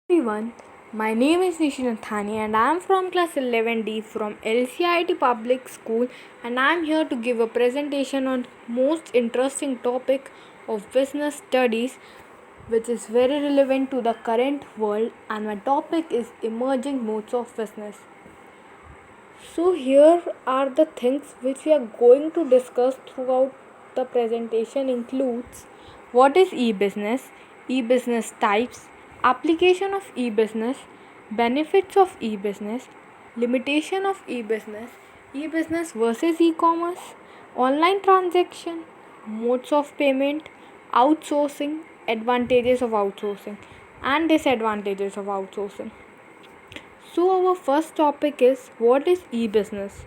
Everyone, my name is Nishina Thani and I am from class 11D from LCIT Public School, and I am here to give a presentation on most interesting topic of business studies, which is very relevant to the current world, and my topic is emerging modes of business. So here are the things which we are going to discuss throughout the presentation includes what is e-business, e-business types, application of e-business, benefits of e-business, limitation of e-business, e-business versus e-commerce, online transaction, modes of payment, outsourcing, advantages of outsourcing and disadvantages of outsourcing. So, our first topic is what is e business?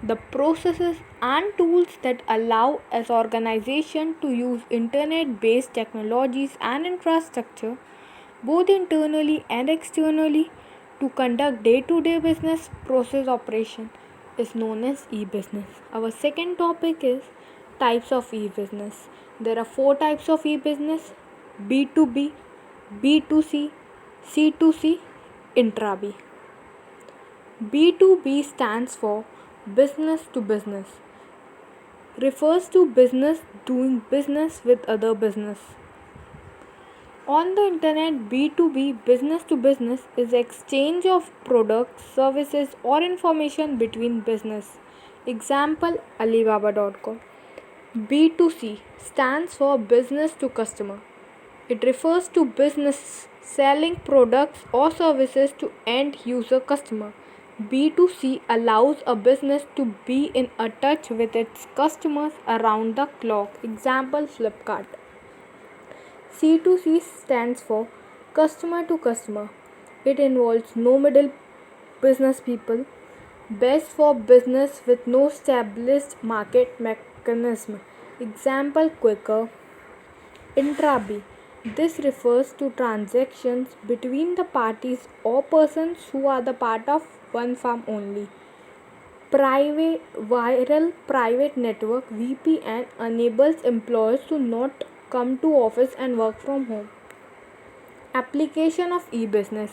The processes and tools that allow as organization to use internet based technologies and infrastructure both internally and externally to conduct day to day business process operation is known as e business. Our second topic is types of e business. There are four types of e business: B2B, B2C, C2C, intra B. B2B stands for business to business, refers to business doing business with other business. On the internet, B2B business to business is exchange of products, services or information between business. Example Alibaba.com. B2C stands for business to customer. It refers to business selling products or services to end user customer. B2C allows a business to be in a touch with its customers around the clock. Example Flipkart. C2C stands for customer to customer. It involves no middle business people. Best for business with no established market mechanism. Example Quicker. Intra-B. This refers to transactions between the parties or persons who are the part of one firm only. Private viral private network VPN enables employees to not come to office and work from home. Application of e-business: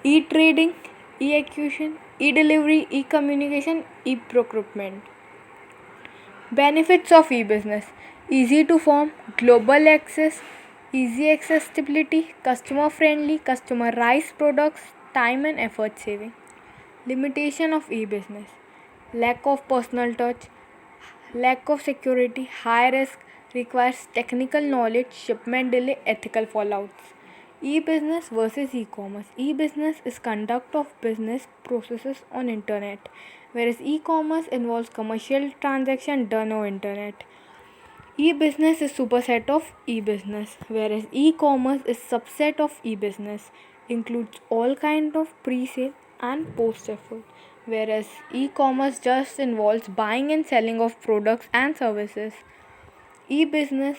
e-trading, e-execution, e-delivery, e-communication, e-procurement. Benefits of e-business: easy to form, global access, easy accessibility, customer friendly, customized products, time and effort saving. Limitation of e-business: lack of personal touch, lack of security, high risk, requires technical knowledge, shipment delay, ethical fallouts. E-business versus e-commerce. E-business is conduct of business processes on internet, whereas e-commerce involves commercial transaction done on internet. E-business is superset of e-business, whereas e-commerce is subset of e-business, includes all kind of pre-sale and post-sale, whereas e-commerce just involves buying and selling of products and services. E-business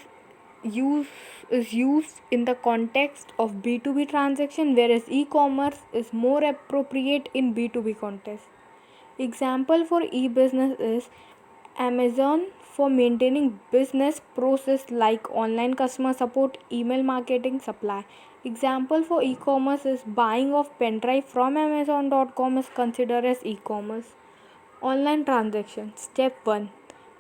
use is used in the context of B2B transaction, whereas e-commerce is more appropriate in B2B context. Example for e-business is Amazon for maintaining business process like online customer support, email marketing, supply. Example for e-commerce is buying of pen drive from Amazon.com is considered as e-commerce. Online transaction. Step 1.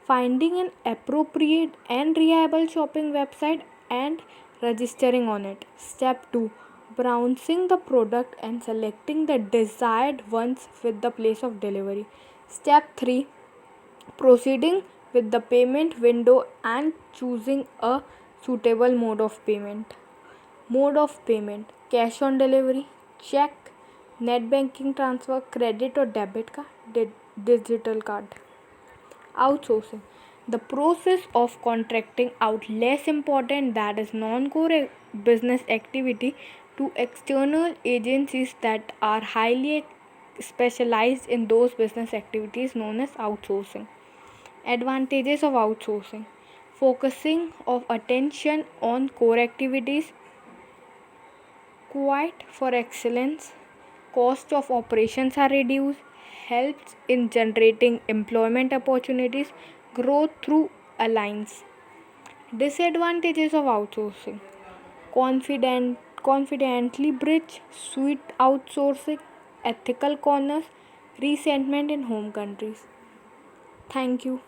Finding an appropriate and reliable shopping website and registering on it. Step 2. Browsing the product and selecting the desired ones with the place of delivery. Step 3. Proceeding with the payment window and choosing a suitable mode of payment. Mode of payment: cash on delivery, check, net banking transfer, credit or debit card, digital card. Outsourcing: the process of contracting out less important, that is non-core business activity, to external agencies that are highly specialized in those business activities, known as outsourcing. Advantages of outsourcing: focusing of attention on core activities, quite for excellence, cost of operations are reduced, helps in generating employment opportunities, growth through alliance. Disadvantages of outsourcing: confident confidently bridge sweet outsourcing, ethical corners, resentment in home countries. Thank you.